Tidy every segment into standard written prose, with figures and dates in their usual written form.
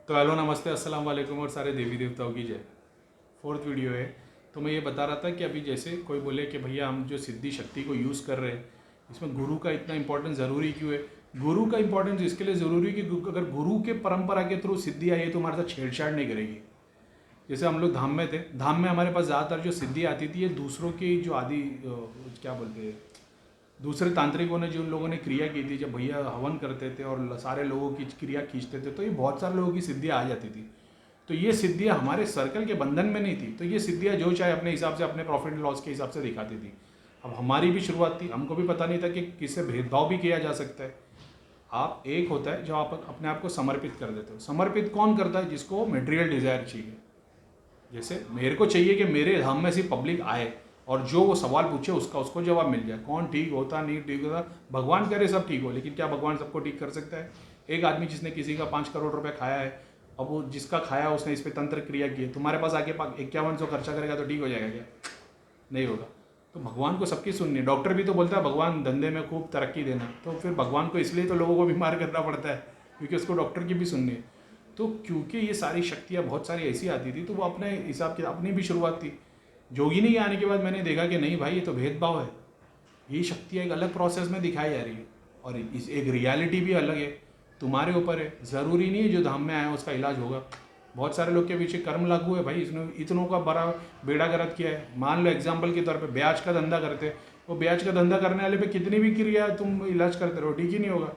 तो हेलो नमस्ते अस्सलाम वालेकुम और सारे देवी देवताओं की जय। फोर्थ वीडियो है। तो मैं ये बता रहा था कि अभी जैसे कोई बोले कि भैया हम जो सिद्धि शक्ति को यूज़ कर रहे हैं इसमें गुरु का इतना इंपॉर्टेंस ज़रूरी क्यों है। गुरु का इंपॉर्टेंस इसके लिए ज़रूरी है कि अगर गुरु के परंपरा के थ्रू सिद्धि आई है तो हमारे साथ छेड़छाड़ नहीं करेगी। जैसे हम लोग धाम में थे, धाम में हमारे पास ज़्यादातर जो सिद्धि आती थी ये दूसरों की जो क्या बोलते हैं, दूसरे तांत्रिकों ने जिन लोगों ने क्रिया की थी, जब भैया हवन करते थे और सारे लोगों की क्रिया खींचते थे तो ये बहुत सारे लोगों की सिद्धियाँ आ जाती थी। तो ये सिद्धियाँ हमारे सर्कल के बंधन में नहीं थी, तो ये सिद्धियाँ जो चाहे अपने हिसाब से अपने प्रॉफिट लॉस के हिसाब से दिखाती थी। अब हमारी भी शुरुआत थी, हमको भी पता नहीं था कि किससे भेदभाव भी किया जा सकता है। आप एक होता है जो आप अपने आप को समर्पित कर देते हो। समर्पित कौन करता है? जिसको मटेरियल डिज़ायर चाहिए। जैसे मेरे को चाहिए कि मेरे धाम में से पब्लिक आए और जो वो सवाल पूछे उसका उसको जवाब मिल जाए। कौन ठीक होता नहीं ठीक होता, भगवान करे सब ठीक हो, लेकिन क्या भगवान सबको ठीक कर सकता है? एक आदमी जिसने किसी का 5 करोड़ रुपए खाया है, अब वो जिसका खाया उसने इस पर तंत्र क्रिया की है, तुम्हारे पास आके 5100 खर्चा करेगा तो ठीक हो जाएगा क्या? नहीं होगा। तो भगवान को सबकी सुननी है। डॉक्टर भी तो बोलता है भगवान धंधे में खूब तरक्की देना, तो फिर भगवान को इसलिए तो लोगों को बीमार करना पड़ता है क्योंकि उसको डॉक्टर की भी सुननी है। तो क्योंकि ये सारी शक्तियाँ बहुत सारी ऐसी आती थी तो वो अपने हिसाब की अपनी भी शुरुआत थी। जोगिनी के आने के बाद मैंने देखा कि नहीं भाई, ये तो भेदभाव है। ये शक्तियाँ एक अलग प्रोसेस में दिखाई जा रही है और इस एक रियलिटी भी अलग है। तुम्हारे ऊपर है, ज़रूरी नहीं है जो धाम में आया उसका इलाज होगा। बहुत सारे लोग के पीछे कर्म लागू है भाई, इसने इतनों का बड़ा बेड़ा गर्क किया है। मान लो एग्जाम्पल के तौर पे ब्याज का धंधा करते हैं, वो ब्याज का धंधा करने वाले पे कितनी भी क्रिया तुम इलाज करते रहो ठीक ही नहीं होगा।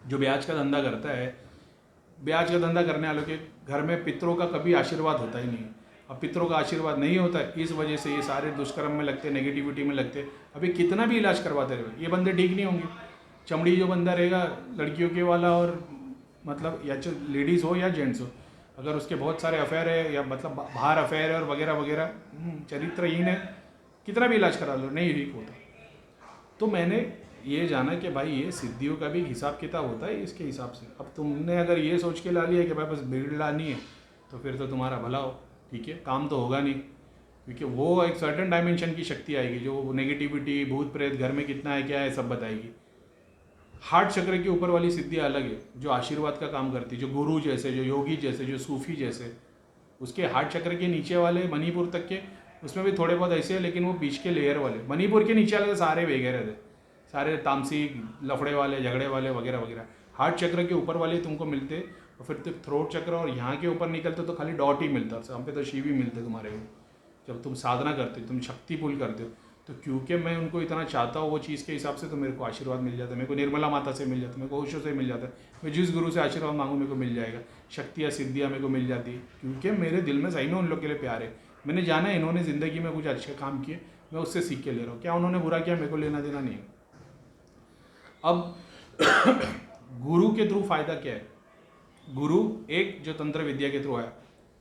जो ब्याज का धंधा करता है, ब्याज का धंधा करने वालों के घर में पितरों का कभी आशीर्वाद होता ही नहीं है। अब पितरों का आशीर्वाद नहीं होता है, इस वजह से ये सारे दुष्कर्म में लगते, नेगेटिविटी में लगते। अभी कितना भी इलाज करवाते रहे ये बंदे ठीक नहीं होंगे। चमड़ी जो बंदा रहेगा लड़कियों के वाला, और मतलब या लेडीज़ हो या जेंट्स हो, अगर उसके बहुत सारे अफेयर है या मतलब बाहर अफेयर है और वगैरह वगैरह, चरित्रहीन है, कितना भी इलाज करा लो नहीं ठीक होता। तो मैंने ये जाना कि भाई ये सिद्धियों का भी हिसाब किताब होता है इसके हिसाब से। अब तुमने अगर ये सोच के ला लिया कि भाई बस भीड़ लानी है तो फिर तो तुम्हारा भला हो, ठीक है, काम तो होगा नहीं। क्योंकि वो एक सर्टन डायमेंशन की शक्ति आएगी जो नेगेटिविटी, भूत प्रेत, घर में कितना है क्या है सब बताएगी। हार्ट चक्र के ऊपर वाली सिद्धियाँ अलग है जो आशीर्वाद का काम करती है, जो गुरु जैसे, जो योगी जैसे, जो सूफी जैसे। उसके हार्ट चक्र के नीचे वाले मणिपुर तक के, उसमें भी थोड़े बहुत ऐसे हैं, लेकिन वो बीच के लेयर वाले मणिपुर के नीचे वाले तो सारे वगैरह थे, सारे तामसिक, लफड़े वाले, झगड़े वाले वगैरह वगैरह। हार्ट चक्र के ऊपर वाले तुमको मिलते, और फिर तो थ्रोट चक्र और यहाँ के ऊपर निकलते तो खाली डॉट ही मिलता। हम पे तो शिव ही मिलते तुम्हारे को। जब तुम साधना करते हो, तुम शक्ति पुल करते हो, तो क्योंकि मैं उनको इतना चाहता हूँ वो चीज़ के हिसाब से, तो मेरे को आशीर्वाद मिल जाता है। मेरे को निर्मला माता से मिल जाता है, मेरे को ओशो से मिल जाता है। मैं जिस गुरु से आशीर्वाद मांगूँ मेरे को मिल जाएगा। शक्तियाँ सिद्धियाँ मेरे को मिल जाती है क्योंकि मेरे दिल में सही में उन लोग के लिए प्यार है। मैंने जाना है इन्होंने ज़िंदगी में कुछ अच्छे काम किए, मैं उससे सीख के ले रहा हूँ। क्या उन्होंने बुरा किया मेरे को लेना देना नहीं है। अब गुरु के थ्रू फायदा क्या है? गुरु एक जो तंत्र विद्या के थ्रू आया,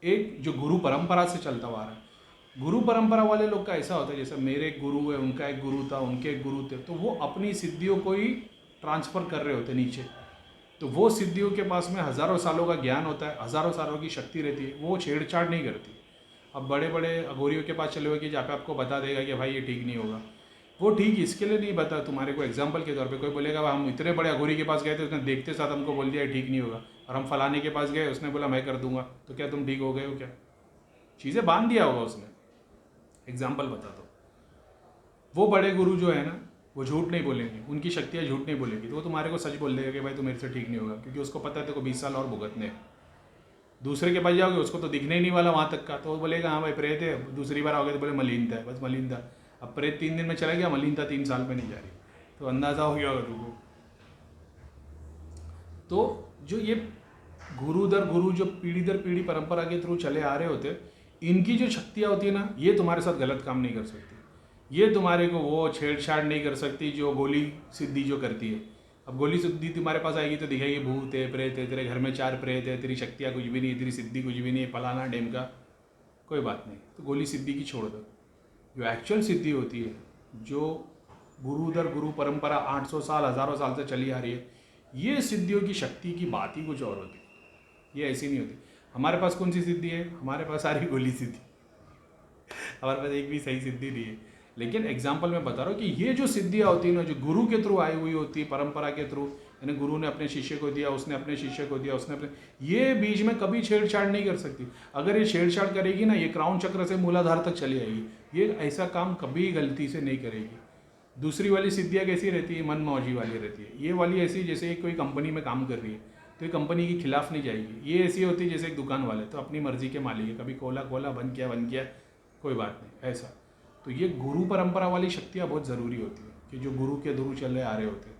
एक जो गुरु परंपरा से चलता हुआ आ रहा है। गुरु परंपरा वाले लोग का ऐसा होता है, जैसे मेरे एक गुरु है, उनका एक गुरु था, उनके एक गुरु थे, तो वो अपनी सिद्धियों को ही ट्रांसफर कर रहे होते नीचे। तो वो सिद्धियों के पास में हज़ारों सालों का ज्ञान होता है, हज़ारों सालों की शक्ति रहती है, वो छेड़छाड़ नहीं करती। अब बड़े बड़े अघोरियों के पास चले हुए कि जहाँ पे आपको बता देगा कि भाई ये ठीक नहीं होगा, वो ठीक इसके लिए नहीं बता। तुम्हारे को एग्जाम्पल के तौर पे कोई बोलेगा हम इतने बड़े अघोरी के पास गए थे, उसने देखते साथ हमको बोल दिया ठीक नहीं होगा, और हम फलाने के पास गए उसने बोला मैं कर दूंगा, तो क्या तुम ठीक हो गए हो? क्या चीज़ें बांध दिया होगा उसने। एग्जाम्पल बता दो। वो बड़े गुरु जो है ना, वो झूठ नहीं बोलेंगे, उनकी शक्तियाँ झूठ नहीं बोलेंगी, तो वो तुम्हारे को सच बोल देगा कि भाई तो मेरे से ठीक नहीं होगा, क्योंकि उसको पता है तेरे को 20 साल और भुगतने हैं। दूसरे के पास जाओगे उसको तो दिखने ही नहीं वाला वहाँ तक का, तो वो बोलेगा हाँ भाई प्रेत है। दूसरी बार आओगे तो बोले मलिनता है, बस मलिनता। अब प्रेत 3 दिन में चला गया, मलिनता 3 साल में नहीं जा रही, तो अंदाज़ा हो गया होगा तुमको। तो जो ये गुरु दर गुरु जो पीढ़ी दर पीढ़ी परंपरा के थ्रू चले आ रहे होते, इनकी जो शक्तियाँ होती है ना, ये तुम्हारे साथ गलत काम नहीं कर सकती। ये तुम्हारे को वो छेड़छाड़ नहीं कर सकती जो गोली सिद्धि जो करती है। अब गोली सिद्धि तुम्हारे पास आएगी तो दिखाएगी भूत है, प्रेत है, तेरे घर में 4 प्रेत है, तेरी शक्तियाँ कुछ भी नहीं, तेरी सिद्धि कुछ भी नहीं है, फलाना डेम का, कोई बात नहीं। तो गोली सिद्धि की छोड़ दो। जो एक्चुअल सिद्धि होती है, जो गुरु दर गुरु परंपरा 800 साल, हज़ारों साल से चली आ रही है, ये सिद्धियों की शक्ति की बात ही कुछ और होती है। ये ऐसी नहीं होती। हमारे पास कौन सी सिद्धि है? हमारे पास सारी गोली सिद्धि, हमारे पास एक भी सही सिद्धि नहीं है। लेकिन एग्जाम्पल मैं बता रहा हूँ कि ये जो सिद्धियाँ होती है ना, जो गुरु के थ्रू आई हुई होती है, परंपरा के थ्रू, यानी गुरु ने अपने शिष्य को दिया, उसने अपने शिष्य को दिया, उसने अपने, ये बीच में कभी छेड़छाड़ नहीं कर सकती। अगर ये छेड़छाड़ करेगी ना, ये क्राउन चक्र से मूलाधार तक चली आएगी। ये ऐसा काम कभी गलती से नहीं करेगी। दूसरी वाली सिद्धियाँ कैसी रहती है, मन मौजी वाली रहती है। ये वाली ऐसी जैसे कोई कंपनी में काम कर रही है तो ये कंपनी के खिलाफ नहीं जाएगी। ये ऐसी होती है जैसे एक दुकान वाले तो अपनी मर्जी के मालिक है, कभी खोला खोला, बंद किया कोई बात नहीं, ऐसा। तो ये गुरु परंपरा वाली शक्तियाँ बहुत ज़रूरी होती है कि जो गुरु के गुरु चले आ रहे होते हैं।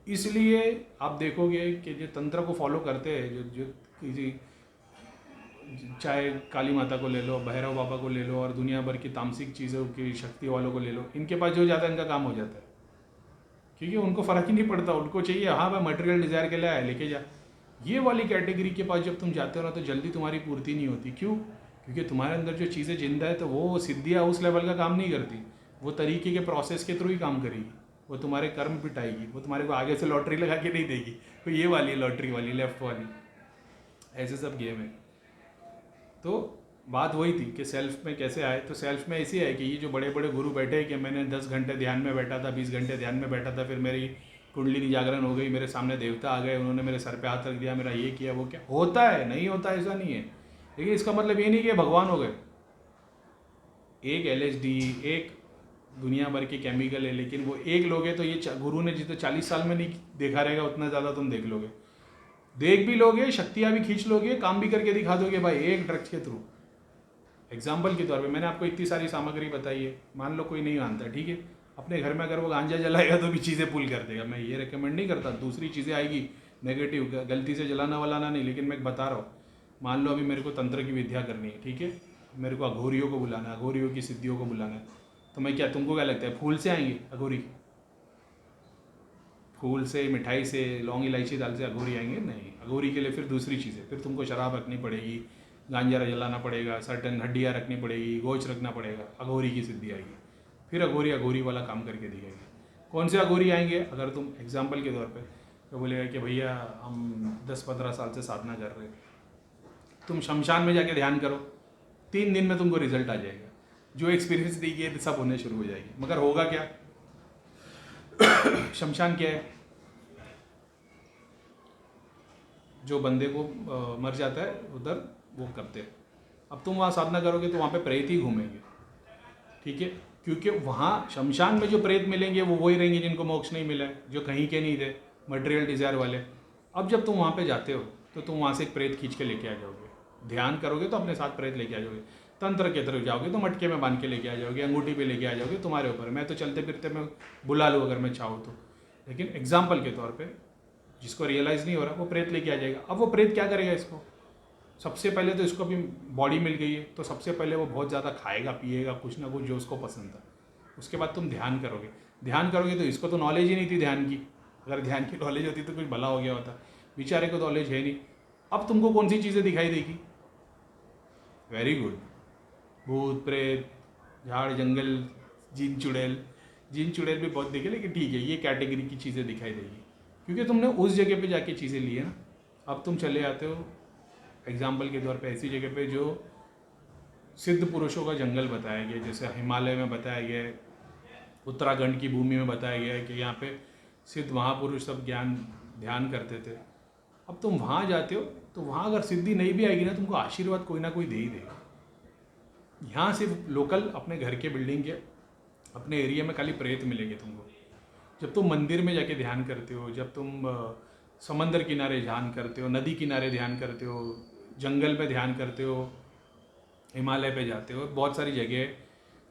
इसलिए आप देखोगे कि जो तंत्र को फॉलो करते हैं, जो किसी, चाहे काली माता को ले लो, भैरव बाबा को ले लो, और दुनिया भर की तामसिक चीज़ों की शक्ति वालों को ले लो, इनके पास जो जाता है इनका काम हो जाता है, क्योंकि उनको फ़र्क ही नहीं पड़ता। उनको चाहिए हाँ भाई मटेरियल डिज़ायर के लिए आया, लेके जा। ये वाली कैटेगरी के पास जब तुम जाते हो ना तो जल्दी तुम्हारी पूर्ति नहीं होती। क्यों? क्योंकि तुम्हारे अंदर जो चीज़ें जिंदा है तो वो सिद्धियाँ उस लेवल का काम नहीं करती, वो तरीके के प्रोसेस के थ्रू ही काम करेगी। वो तुम्हारे कर्म पिटाएगी, वो तुम्हारे को आगे से लॉटरी लगा के नहीं देगी। तो ये वाली लॉटरी वाली, लेफ्ट वाली, ऐसे सब गेम है। तो बात वही थी कि सेल्फ में कैसे आए। तो सेल्फ में ऐसी है कि ये जो बड़े बड़े गुरु बैठे कि मैंने 10 घंटे ध्यान में बैठा था, 20 घंटे ध्यान में बैठा था, फिर मेरी कुंडली जागरण हो गई, मेरे सामने देवता आ गए, उन्होंने मेरे सर पे हाथ रख दिया, मेरा ये किया वो क्या। होता है, नहीं होता ऐसा नहीं है, लेकिन इसका मतलब ये नहीं कि भगवान हो गए। एक LSD, एक दुनिया भर के केमिकल है, लेकिन वो एक लोगे तो ये गुरु ने जितना 40 साल में नहीं देखा रहेगा उतना ज़्यादा तुम देख लोगे, देख भी लोगे, शक्तियाँ भी खींच लोगे, काम भी करके दिखा दोगे भाई एक ड्रग्स के थ्रू। एग्जाम्पल के तौर पे मैंने आपको इतनी सारी सामग्री बताई है, मान लो कोई नहीं मानता, ठीक है, अपने घर में अगर वो गांजा जलाएगा तो भी चीज़ें पुल कर देगा। मैं ये रिकमेंड नहीं करता, दूसरी चीज़ें आएगी नेगेटिव, गलती से जलाना वालाना नहीं, लेकिन मैं बता रहा हूँ। मान लो अभी मेरे को तंत्र की विद्या करनी है, ठीक है, मेरे को अघोरियों को बुलाना है, अघोरियों की सिद्धियों को बुलाना है, तो मैं क्या, तुमको क्या लगता है फूल से आएंगे अघोरी? फूल से, मिठाई से, लौंग इलायची दाल से अघोरी आएंगे? नहीं। अघोरी के लिए फिर दूसरी चीज़ें, फिर तुमको शराब रखनी पड़ेगी, गांजा जलाना पड़ेगा, सर्टन हड्डियाँ रखनी पड़ेगी, गोच रखना पड़ेगा, अघोरी की सिद्धि आएगी। फिर अघोरी वाला काम करके दिखाएगी। कौन से अघोरी आएंगे? अगर तुम एग्जाम्पल के तौर पे तो बोलेगा कि भैया हम 10-15 साल से साधना कर रहे हैं, तुम शमशान में जाके ध्यान करो, 3 दिन में तुमको रिजल्ट आ जाएगा। जो एक्सपीरियंस देगी सब होने शुरू हो जाएगी। मगर होगा क्या? शमशान क्या है? जो बंदे को मर जाता है उधर वो करते हैं। अब तुम वहाँ साधना करोगे तो वहाँ पे प्रेत ही घूमेंगे, ठीक है, क्योंकि वहाँ शमशान में जो प्रेत मिलेंगे वो वही रहेंगे जिनको मोक्ष नहीं मिला है, जो कहीं के नहीं थे, मटेरियल डिज़ायर वाले। अब जब तुम वहाँ पे जाते हो तो तुम वहाँ से एक प्रेत खींच के लेके आ जाओगे। ध्यान करोगे तो अपने साथ प्रेत लेके आ जाओगे। तंत्र के तरफ जाओगे तो मटके में बांध के लेके आ जाओगे, अंगूठी पे लेके आ जाओगे, तुम्हारे ऊपर। मैं तो चलते फिरते मैं बुला लूँ अगर मैं चाहूँ तो, लेकिन एग्जाम्पल के तौर पर जिसको रियलाइज़ नहीं हो रहा वो प्रेत लेके आ जाएगा। अब वो प्रेत क्या करेगा? इसको सबसे पहले तो इसको अभी बॉडी मिल गई है तो सबसे पहले वो बहुत ज़्यादा खाएगा पिएगा कुछ ना कुछ जो उसको पसंद था। उसके बाद तुम ध्यान करोगे तो इसको तो नॉलेज ही नहीं थी ध्यान की। अगर ध्यान की नॉलेज होती तो कुछ भला हो गया होता, बेचारे को नॉलेज है नहीं। अब तुमको कौन सी चीज़ें दिखाई देगी? वेरी गुड, भूत प्रेत, झाड़ जंगल, जिन चुड़ैल भी बहुत दिखे, लेकिन ठीक है ये कैटेगरी की चीज़ें दिखाई देगी क्योंकि तुमने उस जगह पे जाके चीज़ें ली है ना। अब तुम चले आते हो एग्जाम्पल के तौर पे ऐसी जगह पे जो सिद्ध पुरुषों का जंगल बताया गया, जैसे हिमालय में बताया गया है, उत्तराखंड की भूमि में बताया गया है कि यहाँ पे सिद्ध महापुरुष सब ज्ञान ध्यान करते थे। अब तुम वहाँ जाते हो तो वहाँ अगर सिद्धि नहीं भी आएगी ना, तुमको आशीर्वाद कोई ना कोई दे ही देगा। यहाँ सिर्फ लोकल अपने घर के बिल्डिंग के अपने एरिया में खाली प्रेत मिलेंगे तुमको। जब तुम मंदिर में जाके ध्यान करते हो, जब तुम समंदर किनारे ध्यान करते हो, नदी किनारे ध्यान करते हो, जंगल में ध्यान करते हो, हिमालय पे जाते हो, बहुत सारी जगह,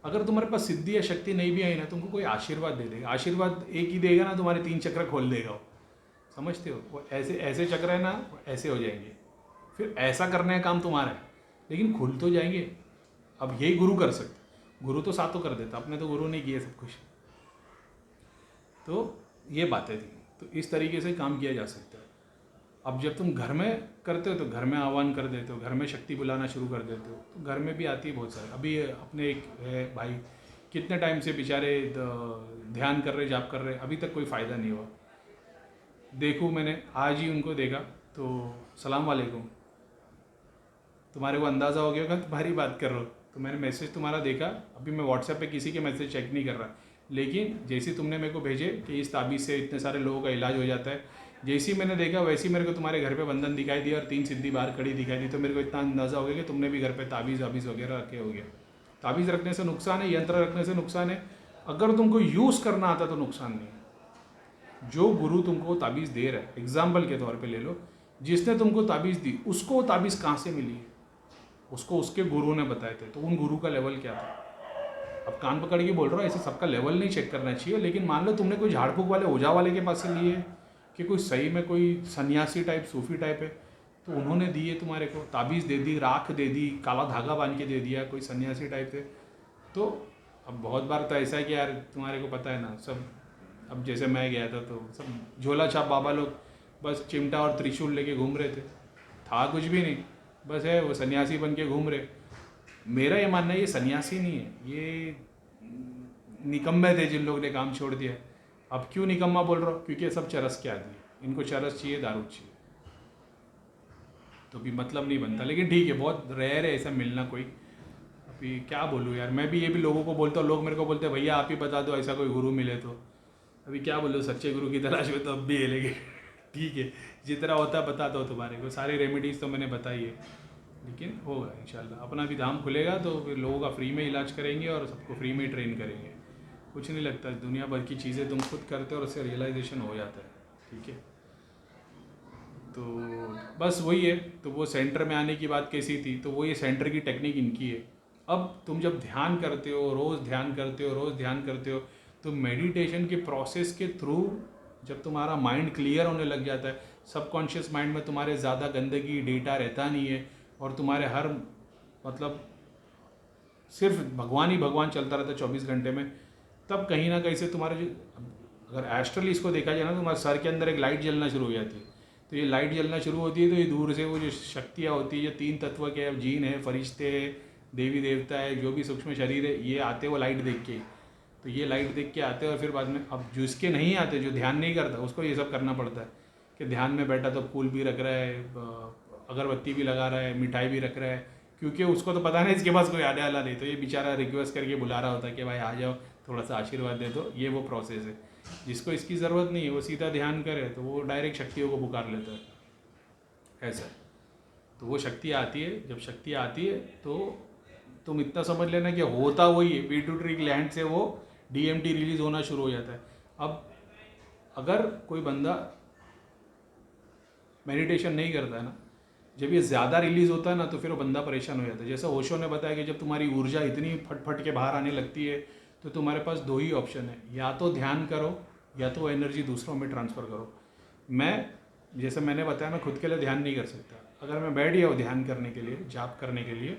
अगर तुम्हारे पास सिद्धि या शक्ति नहीं भी आई ना, तुमको कोई आशीर्वाद दे देगा। आशीर्वाद एक ही देगा ना, तुम्हारे 3 चक्र खोल देगा वो, समझते हो? वो ऐसे चक्र है ना, ऐसे हो जाएंगे। फिर ऐसा करने का काम तुम्हारा है, लेकिन खुल तो जाएंगे। अब यही गुरु कर सकते, गुरु तो सातों कर देता, अपने तो गुरु ने किया सब कुछ। तो ये बातें थी, तो इस तरीके से काम किया जा सकता है। अब जब तुम घर में करते हो तो घर में आह्वान कर देते हो, घर में शक्ति बुलाना शुरू कर देते हो, तो घर में भी आती है बहुत सारी। अभी अपने एक है भाई, कितने टाइम से बेचारे ध्यान कर रहे, जाप कर रहे, अभी तक कोई फ़ायदा नहीं हुआ। देखूँ मैंने आज ही उनको देखा तो सलाम वालेकुम, तुम्हारे को अंदाज़ा हो गया होगा तुम्हारी बात कर रहा हो। तो मैंने मैसेज तुम्हारा देखा, अभी मैं व्हाट्सएप पे किसी के मैसेज चेक नहीं कर रहा, लेकिन जैसे तुमने मेरे को भेजे कि इस ताबीज़ से इतने सारे लोगों का इलाज हो जाता है, जैसे ही मैंने देखा वैसे ही मेरे को तुम्हारे घर पे बंधन दिखाई दिया और 3 सिद्धि बाहर खड़ी दिखाई दी, तो मेरे को इतना अंदाज़ा हो गया कि तुमने भी घर पे ताबीज़ वाबीज़ वगैरह रखे हो गया। ताबीज़ रखने से नुकसान है, यंत्र रखने से नुकसान है, अगर तुमको यूज़ करना आता तो नुकसान नहीं है। जो गुरु तुमको ताबीज़ दे रहा है, एग्जाम्पल के तौर पे ले लो, जिसने तुमको ताबीज़ दी उसको वो ताबीज़ कहाँ से मिली है, उसको उसके गुरु ने बताए थे, तो उन गुरु का लेवल क्या था। अब कान पकड़ के बोल रहा हूँ, ऐसे सबका लेवल नहीं चेक करना चाहिए, लेकिन मान लो तुमने कोई झाड़ फूक वाले ओझा वाले के पास से लिए कि कोई सही में कोई सन्यासी टाइप सूफी टाइप है, तो उन्होंने दिए तुम्हारे को ताबीज़ दे दी, राख दे दी, काला धागा बांध के दे दिया, कोई सन्यासी टाइप थे। तो अब बहुत बार तो ऐसा है कि यार तुम्हारे को पता है ना सब, अब जैसे मैं गया था तो सब झोला छाप बाबा लोग बस चिमटा और त्रिशूल लेके घूम रहे थे, था कुछ भी नहीं, बस है वो सन्यासी बन के घूम रहे। मेरा ये मानना है ये सन्यासी नहीं है, ये निकम्मे थे जिन लोगों ने काम छोड़ दिया। अब क्यों निकम्मा बोल रहा हूँ, क्योंकि ये सब चरस के आदमी, इनको चरस चाहिए, दारू चाहिए, तो भी मतलब नहीं बनता। लेकिन ठीक है, बहुत रेयर है ऐसा मिलना कोई। अभी क्या बोलूँ यार, मैं भी ये भी लोगों को बोलता हूँ, लोग मेरे को बोलते हैं भैया आप ही बता दो ऐसा कोई गुरु मिले तो। अभी क्या बोलूँ, सच्चे गुरु की तलाश में तो अब भी है, लेकिन ठीक है जितना होता है बता दो तुम्हारे को, सारी रेमेडीज़ तो मैंने बताई है, लेकिन होगा इंशाल्लाह। अपना भी धाम खुलेगा तो फिर लोगों का फ्री में इलाज करेंगे और सबको फ्री में ट्रेन करेंगे। कुछ नहीं लगता, दुनिया भर की चीज़ें तुम खुद करते हो और उससे रियलाइजेशन हो जाता है, ठीक है। तो बस वही है। तो वो सेंटर में आने की बात कैसी थी, तो वो ये सेंटर की टेक्निक इनकी है। अब तुम जब ध्यान करते हो, रोज़ ध्यान करते हो, रोज़ ध्यान करते हो, तो मेडिटेशन के प्रोसेस के थ्रू जब तुम्हारा माइंड क्लियर होने लग जाता है, सबकॉन्शियस माइंड में तुम्हारे ज़्यादा गंदगी डेटा रहता नहीं है और तुम्हारे हर मतलब सिर्फ भगवान ही भगवान चलता रहता है 24 घंटे में, तब कहीं ना कहीं से तुम्हारे जो, अगर एस्ट्रली इसको देखा जाए ना, तो तुम्हारे सर के अंदर एक लाइट जलना शुरू हो जाती है। तो ये लाइट जलना शुरू होती है तो ये दूर से वो जो शक्तियाँ होती है, जो 3 तत्व के जीन है, फरिश्ते है, देवी देवता है, जो भी सूक्ष्म शरीर है, ये आते वो लाइट देख के। तो ये लाइट देख के आते हैं और फिर बाद में, अब जो इसके नहीं आते, जो ध्यान नहीं करता, उसको ये सब करना पड़ता है कि ध्यान में बैठा तो फूल भी रख रहा है, अगरबत्ती भी लगा रहा है, मिठाई भी रख रहा है, क्योंकि उसको तो पता नहीं इसके पास कोई आने वाला नहीं, तो ये बेचारा रिक्वेस्ट करके बुला रहा होता है कि भाई आ जाओ, थोड़ा सा आशीर्वाद दे दो। ये वो प्रोसेस है। जिसको इसकी ज़रूरत नहीं है वो सीधा ध्यान करे तो वो डायरेक्ट शक्तियों को पुकार लेता है, ऐसा। तो वो शक्ति आती है, जब शक्ति आती है तो तुम इतना समझ लेना कि होता वही है, पिट्यूटरी ग्लैंड से वो DMT रिलीज होना शुरू हो जाता है। अब अगर कोई बंदा मेडिटेशन नहीं करता है ना, जब ये ज़्यादा रिलीज़ होता है ना, तो फिर वो बंदा परेशान हो जाता है। जैसा ओशो ने बताया कि जब तुम्हारी ऊर्जा इतनी फट के बाहर आने लगती है तो तुम्हारे पास 2 ही ऑप्शन है, या तो ध्यान करो या तो एनर्जी दूसरों में ट्रांसफ़र करो। मैं, जैसे मैंने बताया, मैं खुद के लिए ध्यान नहीं कर सकता। अगर मैं बैठ गया हूँ ध्यान करने के लिए, जाप करने के लिए,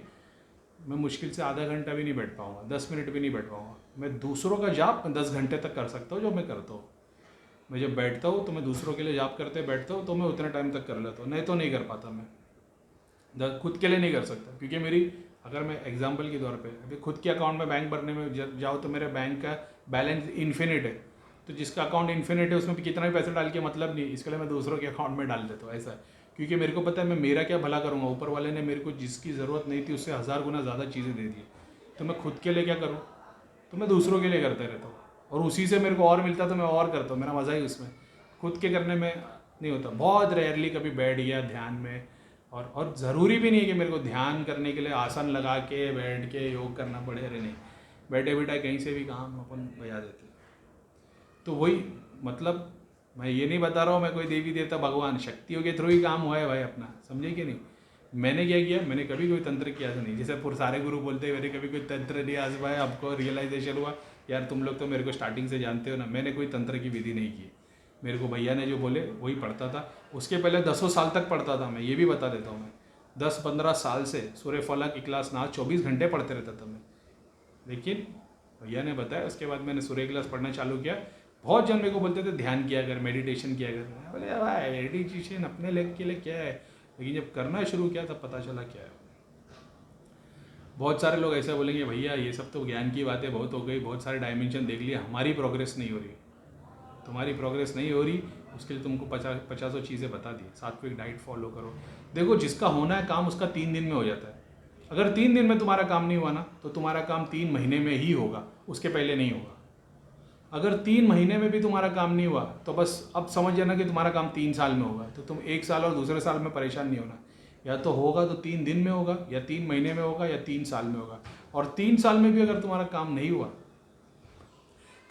मैं मुश्किल से आधा घंटा भी नहीं बैठ पाऊँगा, 10 मिनट भी नहीं बैठ पाऊँगा। मैं दूसरों का जाप 10 घंटे तक कर सकता हूँ, जो मैं करता हूँ। मैं जब बैठता हूँ तो मैं दूसरों के लिए जाप करते बैठता हूँ, तो मैं उतने टाइम तक कर लेता हूँ, नहीं तो नहीं कर पाता। मैं खुद के लिए नहीं कर सकता, क्योंकि मेरी, अगर मैं एग्जांपल के तौर पे अभी खुद के अकाउंट में बैंक भरने में जाओ तो मेरे बैंक का बैलेंस इन्फिनिट है। तो जिसका अकाउंट इन्फिनिट है उसमें भी कितना भी पैसा डाल के मतलब नहीं, इसके लिए मैं दूसरों के अकाउंट में डाल देता हूँ, ऐसा। क्योंकि मेरे को पता है मैं मेरा क्या भला करूँगा, ऊपर वाले ने मेरे को जिसकी ज़रूरत नहीं थी उससे 1000 गुना ज़्यादा चीज़ें दे दी, तो मैं खुद के लिए क्या करूँ, तो मैं दूसरों के लिए करते रहता हूँ, और उसी से मेरे को और मिलता तो मैं और करता हूँ, मेरा मज़ा ही उसमें। खुद के करने में नहीं होता, बहुत रेयरली कभी बैठ गया ध्यान में। और ज़रूरी भी नहीं है कि मेरे को ध्यान करने के लिए आसन लगा के बैठ के योग करना पड़े, अरे नहीं, बैठे बैठे कहीं से भी काम अपन बजा देते। तो वही मतलब, मैं ये नहीं बता रहा हूँ मैं कोई देवी देवता भगवान, शक्तियों के थ्रू ही काम हुआ है भाई अपना, समझे कि नहीं। मैंने क्या किया, मैंने कभी कोई तंत्र किया था नहीं, जैसे सारे गुरु बोलते हैं मैंने कभी कोई तंत्र नहीं आजमाया, आपको रियलाइजेशन हुआ। यार तुम लोग तो मेरे को स्टार्टिंग से जानते हो ना, मैंने कोई तंत्र की विधि नहीं की, मेरे को भैया ने जो बोले वही पढ़ता था। उसके पहले 10 साल तक पढ़ता था मैं, ये भी बता देता हूँ मैं 10-15 साल से सूर्य फलक, इखलास नाथ 24 घंटे पढ़ते रहता था मैं। लेकिन भैया ने बताया, उसके बाद मैंने सूर्य इखलास पढ़ना चालू किया। बहुत जन मेरे को बोलते थे ध्यान किया कर, मेडिटेशन किया कर, मैं बोले भाई मेडिटेशन अपने लेग के लिए क्या है, लेकिन जब करना शुरू किया तब पता चला क्या है। बहुत सारे लोग ऐसा बोलेंगे भैया ये सब तो ज्ञान की बातें बहुत हो गई, बहुत सारे डायमेंशन देख लिए, हमारी प्रोग्रेस नहीं हो रही। तुम्हारी प्रोग्रेस नहीं हो रही, उसके लिए तुमको 50 चीज़ें बता दी। सात्विक डाइट फॉलो करो। देखो जिसका होना है काम उसका 3 दिन में हो जाता है। अगर 3 दिन में तुम्हारा काम नहीं हुआ ना, तो तुम्हारा काम 3 महीने में ही होगा, उसके पहले नहीं होगा। अगर 3 महीने में भी तुम्हारा काम नहीं हुआ तो बस अब समझ जाना कि तुम्हारा काम 3 साल में होगा। तो तुम 1 साल और दूसरे साल में परेशान नहीं होना, या तो होगा तो 3 दिन में होगा, या 3 महीने में होगा, या 3 साल में होगा। और 3 साल में भी अगर तुम्हारा काम नहीं हुआ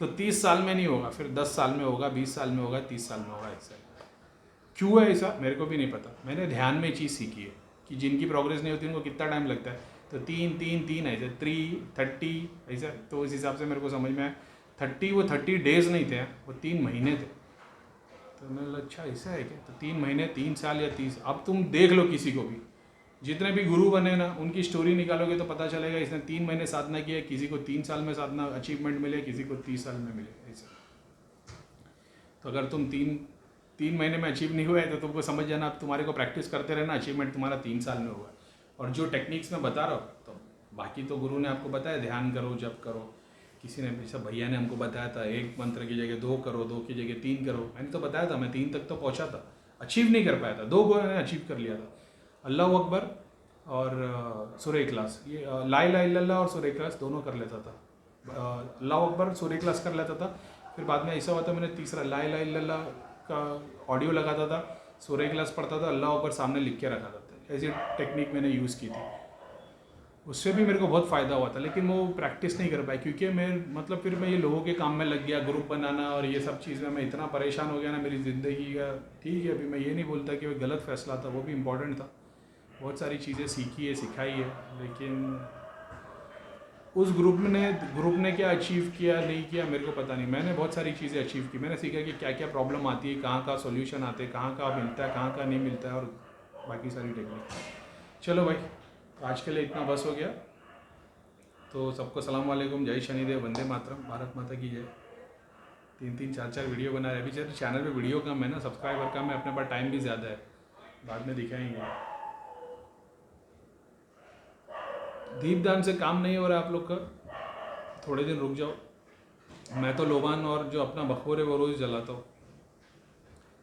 तो 30 साल में नहीं होगा, फिर 10 साल में होगा, 20 साल में होगा, 30 साल में होगा। ऐसा क्यों है ऐसा मेरे को भी नहीं पता। मैंने ध्यान में चीज़ सीखी है कि जिनकी प्रोग्रेस नहीं होती उनको कितना टाइम लगता है, तो 3 ऐसे 3 30 ऐसा। तो उस हिसाब से मेरे को समझ में आया 30, वो 30 डेज नहीं थे, वो 3 महीने थे। तो मैंने बोला अच्छा ऐसा है क्या, तो 3 महीने 3 साल या 30। अब तुम देख लो किसी को भी, जितने भी गुरु बने ना, उनकी स्टोरी निकालोगे तो पता चलेगा इसने 3 महीने साधना किया, किसी को 3 साल में साधना अचीवमेंट मिले, किसी को 30 साल में मिले ऐसा। तो अगर तुम 3 महीने में अचीव नहीं हुआ है तो तुमको समझ जाना, अब तुम्हारे को प्रैक्टिस करते रहना, अचीवमेंट तुम्हारा 3 साल में होगा। और जो टेक्निक्स मैं बता रहा हूँ तो बाकी तो गुरु ने आपको बताया, ध्यान करो, जप करो। किसी ने जैसा भैया ने हमको बताया था, 1 मंत्र की जगह 2 करो, 2 की जगह 3 करो। मैंने तो बताया था, मैं 3 तक तो पहुँचा था, अचीव नहीं कर पाया था, 2 को मैंने अचीव कर लिया था। अल्लाह अकबर और सूर्य इखलास, ये ला इलाहा इल्लल्लाह और सूर्य इखलास दोनों कर लेता था। अल्लाह अकबर सूर्य इखलास कर लेता था, फिर बाद में ऐसा हुआ था मैंने तीसरा ला इलाहा इल्लल्लाह का ऑडियो लगाता था, सूर्य इखलास पढ़ता था, अल्लाह अकबर सामने लिख के रखा था। ऐसी टेक्निक मैंने यूज़ की थी, उससे भी मेरे को बहुत फ़ायदा हुआ था। लेकिन वो प्रैक्टिस नहीं कर पाया क्योंकि मैं मतलब फिर मैं ये लोगों के काम में लग गया, ग्रुप बनाना और ये सब चीज़ में मैं इतना परेशान हो गया ना मेरी ज़िंदगी का। ठीक है, अभी मैं ये नहीं बोलता कि वो गलत फैसला था, वो भी इम्पोर्टेंट था, बहुत सारी चीज़ें सीखी है, सिखाई है। लेकिन उस ग्रुप ने क्या अचीव किया नहीं किया मेरे को पता नहीं। मैंने बहुत सारी चीज़ें अचीव की, मैंने सीखा कि क्या क्या प्रॉब्लम आती है, कहाँ का सॉल्यूशन आते हैं, कहाँ का मिलता है, कहाँ का नहीं मिलता है, और बाकी सारी टेक्निक। चलो भाई, आज के लिए इतना बस हो गया। तो सबको सलाम वालेकुम, जय शनिदेव, वंदे मातरम, भारत माता की जय। 3 4 वीडियो बना रहे। अभी चैनल पे वीडियो कम है ना, सब्सक्राइबर कम है, अपने पास टाइम भी ज़्यादा है, बाद में दिखाएंगे। दीपदान से काम नहीं हो रहा आप लोग का, थोड़े दिन रुक जाओ। मैं तो लोबान और जो अपना बखोर है वो रोज़ जलाता हूँ।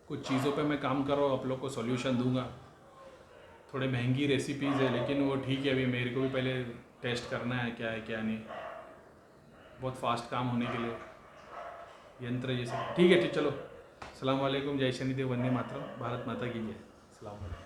कुछ चीज़ों पे मैं काम कर रहा हूँ, आप लोग को सॉल्यूशन दूंगा। थोड़े महंगी रेसिपीज़ है लेकिन वो ठीक है, अभी मेरे को भी पहले टेस्ट करना है क्या है क्या नहीं। बहुत फास्ट काम होने के लिए यंत्र ये सब ठीक है। चलो, सलाम वालेकुम, जय शनिदेव, वंदे मातरम, भारत माता की जय। सलाम वालेकुम।